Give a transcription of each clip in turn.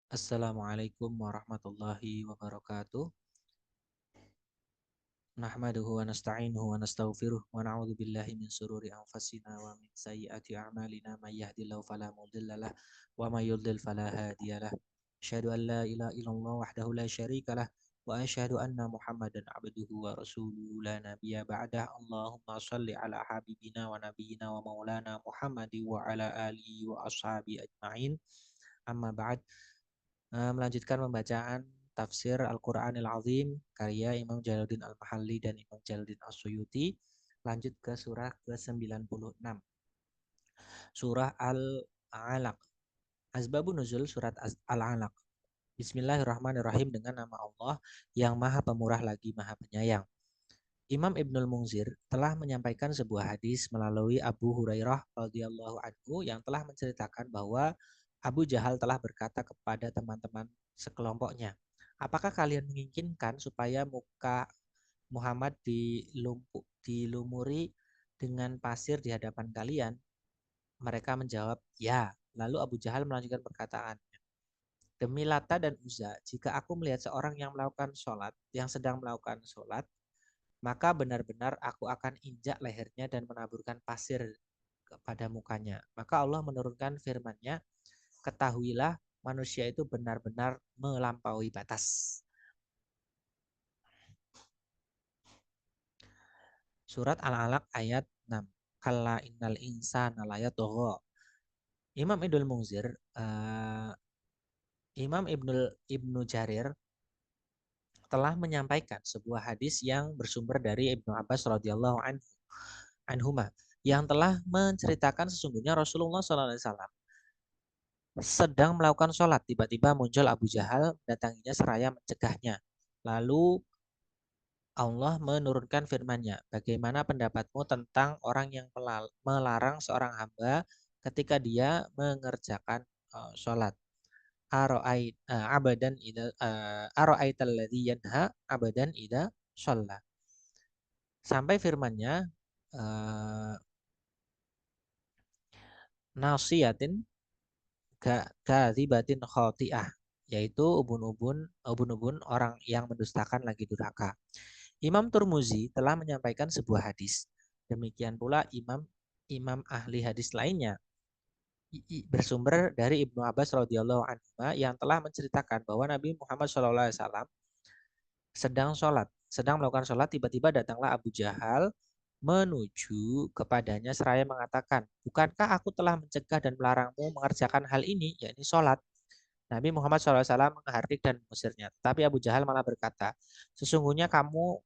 Assalamualaikum warahmatullahi wabarakatuh. Nahmaduhu wa nasta'inuhu wa nastaghfiruh wa na'udzu billahi min sururi anfusina wa min sayyiati a'malina may yahdihillahu fala mudhillalah wa may yudlil fala hadiyalah. Asyhadu an la ilaha illallah wahdahu la syarikalah wa asyhadu anna Muhammadan abduhu wa rasuluhu la nabiyya ba'dah. Allahumma shalli ala habibina wa nabiyyina wa maulana Muhammadi wa ala alihi wa ashabi ajma'in. Amma ba'd. Melanjutkan pembacaan tafsir Al-Qur'anil Azim karya Imam Jalaluddin Al-Mahalli dan Imam Jalaluddin As-Suyuti. Lanjut ke surah ke-96. Surah Al-Alaq. Asbabun nuzul surat Al-Alaq. Bismillahirrahmanirrahim, dengan nama Allah yang Maha Pemurah lagi Maha Penyayang. Imam Ibnul Munzir telah menyampaikan sebuah hadis melalui Abu Hurairah radhiyallahu anhu yang telah menceritakan bahwa Abu Jahal telah berkata kepada teman-teman sekelompoknya, "Apakah kalian menginginkan supaya muka Muhammad dilumuri dengan pasir di hadapan kalian?" Mereka menjawab, "Ya." Lalu Abu Jahal melanjutkan perkataan, "Demi Lata dan Uzza, jika aku melihat seorang yang sedang melakukan sholat, maka benar-benar aku akan injak lehernya dan menaburkan pasir kepada mukanya." Maka Allah menurunkan firman-Nya, "Ketahuilah, manusia itu benar-benar melampaui batas." Surat Al-Alaq ayat 6. Kalla innal insana layatgha. Imam Ibnul Munzir, Imam Ibnu Jarir telah menyampaikan sebuah hadis yang bersumber dari Ibnu Abbas radhiyallahu anhuma yang telah menceritakan sesungguhnya Rasulullah SAW sedang melakukan sholat. Tiba-tiba muncul Abu Jahal mendatanginya seraya mencegahnya. Lalu Allah menurunkan firman-Nya, "Bagaimana pendapatmu tentang orang yang melarang seorang hamba ketika dia mengerjakan sholat? Aro'aital ladzi yanha abadan ida sholat." Sampai firman-Nya, nasiyatin kadzibatin khoti'ah, yaitu ubun-ubun orang yang mendustakan lagi durhaka. Imam Turmuzi telah menyampaikan sebuah hadis. Demikian pula imam ahli hadis lainnya bersumber dari Ibnu Abbas radhiyallahu anhu yang telah menceritakan bahwa Nabi Muhammad SAW sedang melakukan sholat, tiba-tiba datanglah Abu Jahal menuju kepadanya seraya mengatakan, "Bukankah aku telah mencegah dan melarangmu mengerjakan hal ini, yakni sholat?" Nabi Muhammad SAW menghardik dan mengusirnya. Tetapi Abu Jahal malah berkata, "Sesungguhnya kamu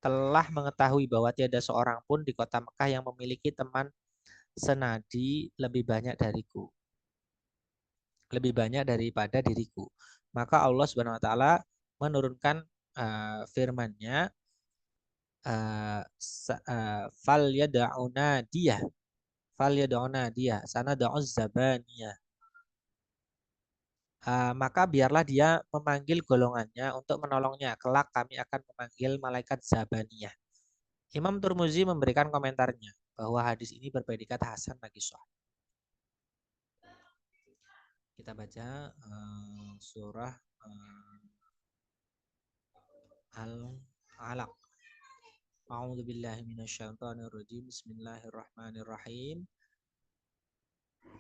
telah mengetahui bahwa tiada seorang pun di kota Mekah yang memiliki teman senadi lebih banyak daripada diriku." Maka Allah Subhanahu wa taala menurunkan firman-Nya, fal yad'una dia sana da'uz zabaniyah. Maka biarlah dia memanggil golongannya untuk menolongnya. Kelak kami akan memanggil malaikat Zabaniyah. Imam Turmuzi memberikan komentarnya bahwa hadis ini berpredikat hasan bagi sahih. Kita baca surah Al-Alaq. A'udzubillahi minasyaitonirrajim. Bismillahirrahmanirrahim.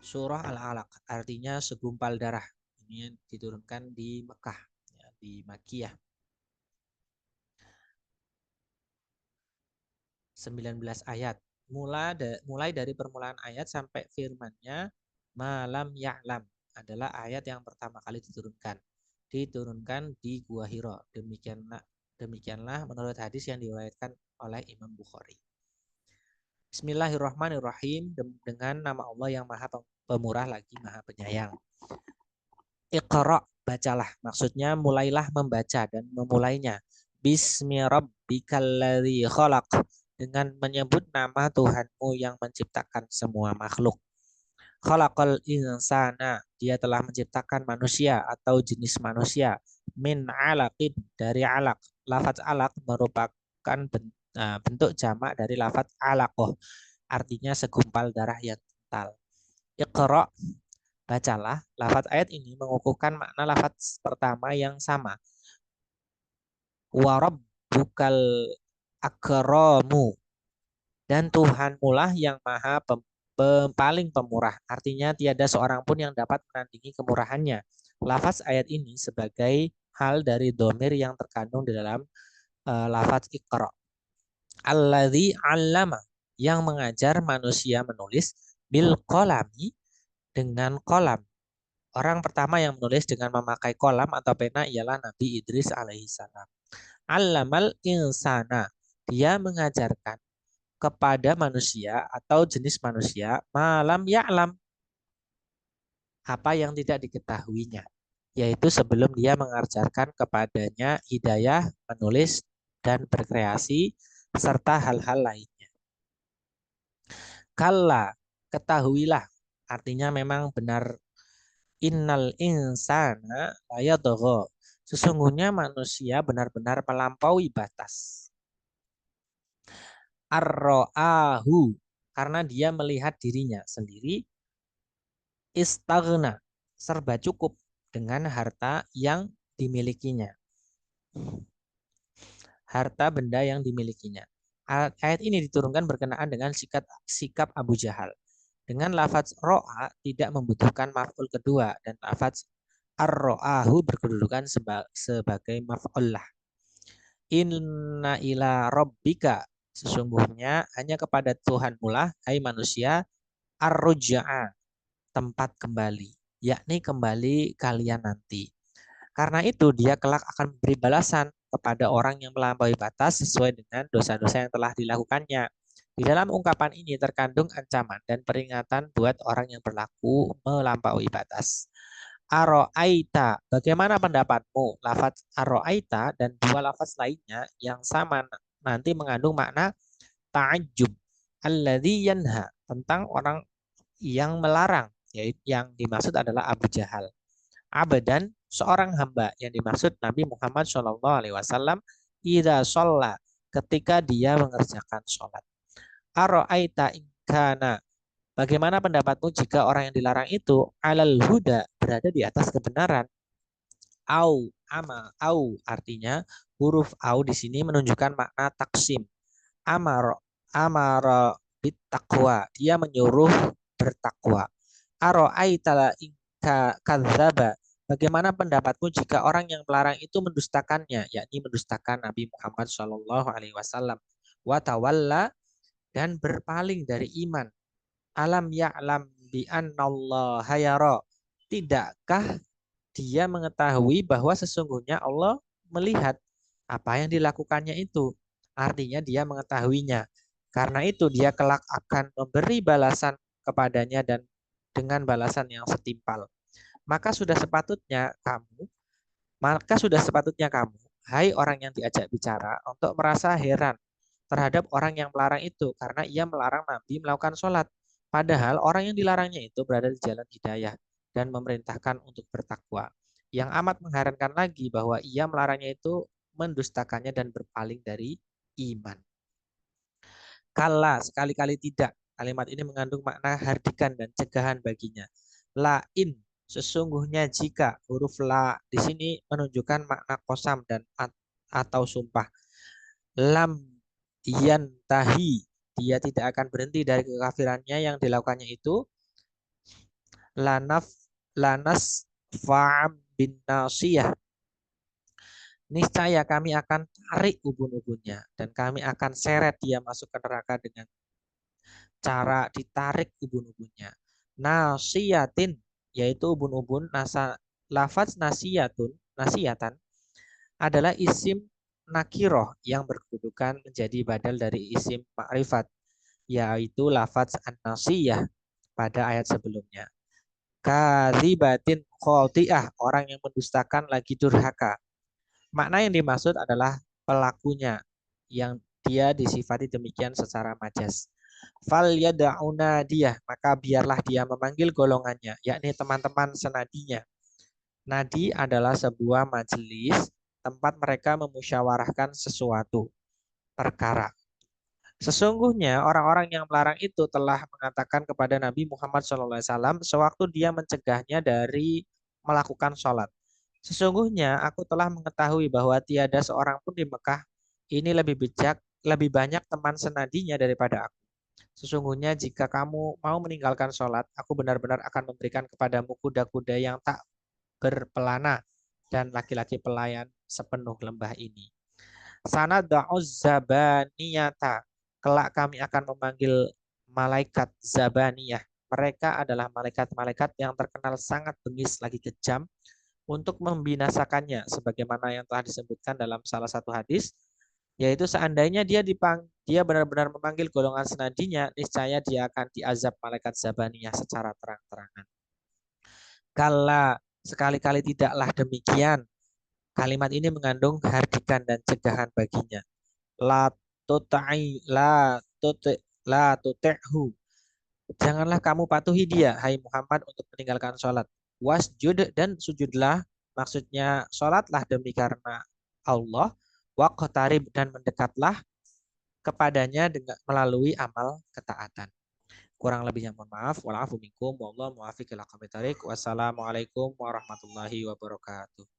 Surah Al-Alaq artinya segumpal darah. Ini diturunkan di Mekah, ya, di Makkiyah. 19 ayat. Mulai dari permulaan ayat sampai firman-Nya malam ya'lam adalah ayat yang pertama kali diturunkan. Diturunkan di Gua Hira. Demikianlah menurut hadis yang diriwayatkan oleh Imam Bukhari. Bismillahirrahmanirrahim, dengan nama Allah yang Maha Pemurah lagi Maha Penyayang. Iqra, bacalah. Maksudnya mulailah membaca dan memulainya. Bismi rabbikal ladzi khalaq, dengan menyebut nama Tuhanmu yang menciptakan semua makhluk. Khalaqal insana, dia telah menciptakan manusia atau jenis manusia. Min alaqin, dari alaq. Lafaz alaq merupakan bentuk jamak dari lafaz alaqoh, artinya segumpal darah yang kental. Iqra, Bacalah, lafaz ayat ini mengukuhkan makna lafaz pertama yang sama. Wa rabbukal akramu, dan Tuhanmulah yang maha paling pemurah. Artinya tiada seorang pun yang dapat menandingi kemurahannya. Lafaz ayat ini sebagai hal dari domir yang terkandung di dalam lafaz Iqra. Alladzi 'allama, yang mengajar manusia menulis, bil qalami, dengan kolam. Orang pertama yang menulis dengan memakai kolam atau pena ialah Nabi Idris alaihissalam. Allamal insana, dia mengajarkan kepada manusia atau jenis manusia malam ya'lam, apa yang tidak diketahuinya, yaitu sebelum dia mengajarkan kepadanya hidayah, menulis, dan berkreasi, serta hal-hal lainnya. Kalla, ketahuilah, artinya memang benar, innal insana layadgha, sesungguhnya manusia benar-benar melampaui batas. Arro'ahu, karena dia melihat dirinya sendiri, istaghna, serba cukup dengan harta yang dimilikinya, harta benda yang dimilikinya. Ayat ini diturunkan berkenaan dengan sikap Abu Jahal. Dengan lafaz ro'a tidak membutuhkan maf'ul kedua, dan lafaz ar-ro'ahu berkedudukan sebagai maf'ul lah. Inna ila rabbika, sesungguhnya hanya kepada Tuhanmu lah, hai manusia, ar-ruj'a, tempat kembali, yakni kembali kalian nanti. Karena itu dia kelak akan memberi balasan kepada orang yang melampaui batas sesuai dengan dosa-dosa yang telah dilakukannya. Di dalam ungkapan ini terkandung ancaman dan peringatan buat orang yang berlaku melampaui batas. Aro'aita, bagaimana pendapatmu? Lafaz aro'aita dan dua lafaz lainnya yang sama nanti mengandung makna ta'ajjub. Alladzi yanha, tentang orang yang melarang, yaitu yang dimaksud adalah Abu Jahal. Abadan, seorang hamba, yang dimaksud Nabi Muhammad SAW, idza sholla, ketika dia mengerjakan sholat. Aro'aita inkana, bagaimana pendapatmu jika orang yang dilarang itu alal huda, berada di atas kebenaran. Au artinya huruf au di sini menunjukkan makna taksim. Amaro bit takwa, dia menyuruh bertakwa. Aro'aita inka kadzaba, bagaimana pendapatmu jika orang yang melarang itu mendustakannya, yakni mendustakan Nabi Muhammad SAW. Watawalla, dan berpaling dari iman. Alam ya'lam bi annallaha yara, tidakkah dia mengetahui bahwa sesungguhnya Allah melihat apa yang dilakukannya itu. Artinya dia mengetahuinya. Karena itu dia kelak akan memberi balasan kepadanya dan dengan balasan yang setimpal. Maka sudah sepatutnya kamu, hai orang yang diajak bicara, untuk merasa heran terhadap orang yang melarang itu, karena ia melarang Nabi melakukan sholat. Padahal orang yang dilarangnya itu berada di jalan hidayah dan memerintahkan untuk bertakwa. Yang amat mengherankan lagi bahwa ia melarangnya itu mendustakannya dan berpaling dari iman. Kala, sekali-kali tidak. Kalimat ini mengandung makna hardikan dan cegahan baginya. Lain, sesungguhnya jika, huruf la di sini menunjukkan makna kosam dan atau sumpah. Lam yantahi, dia tidak akan berhenti dari kekafirannya yang dilakukannya itu. Lanas fa'am bin nasiyah, niscaya kami akan tarik ubun-ubunnya dan kami akan seret dia masuk ke neraka dengan cara ditarik ubun-ubunnya. Nasiyatin, yaitu ubun-ubun. Lafaz nasiyatan adalah isim nakiroh yang berkedudukan menjadi badal dari isim ma'rifat, yaitu lafaz an-nasiyah pada ayat sebelumnya. Kadzibatin khoti'ah, orang yang mendustakan lagi durhaka. Makna yang dimaksud adalah pelakunya, yang dia disifati demikian secara majas. Fal yada'una dia, maka biarlah dia memanggil golongannya, yakni teman-teman senadinya. Nadi adalah sebuah majelis tempat mereka memusyawarahkan sesuatu perkara. Sesungguhnya orang-orang yang melarang itu telah mengatakan kepada Nabi Muhammad SAW sewaktu dia mencegahnya dari melakukan sholat. Sesungguhnya aku telah mengetahui bahwa tiada seorang pun di Mekah ini lebih bijak, lebih banyak teman senadinya daripada aku. Sesungguhnya jika kamu mau meninggalkan sholat, aku benar-benar akan memberikan kepadamu kuda-kuda yang tak berpelana dan laki-laki pelayan sepenuh lembah ini. Sana da'uz zabaniyata. Kelak kami akan memanggil malaikat zabaniyah. Mereka adalah malaikat-malaikat yang terkenal sangat bengis lagi kejam untuk membinasakannya sebagaimana yang telah disebutkan dalam salah satu hadis, yaitu seandainya dia benar-benar memanggil golongan senadinya, niscaya dia akan diazab malaikat zabaniyah secara terang-terangan. Kala sekali-kali tidaklah demikian. Kalimat ini mengandung hardikan dan cegahan baginya. La tutai la tuti'hu. Janganlah kamu patuhi dia, hai Muhammad, untuk meninggalkan sholat. Wasjud, dan sujudlah, maksudnya sholatlah demi karena Allah. Waqtarib, dan mendekatlah kepadanya dengan melalui amal ketaatan. Kurang lebihnya mohon maaf. Walafu minkum. Wallahu muwaffiq ila aqwamit thoriq. Wassalamualaikum warahmatullahi wabarakatuh.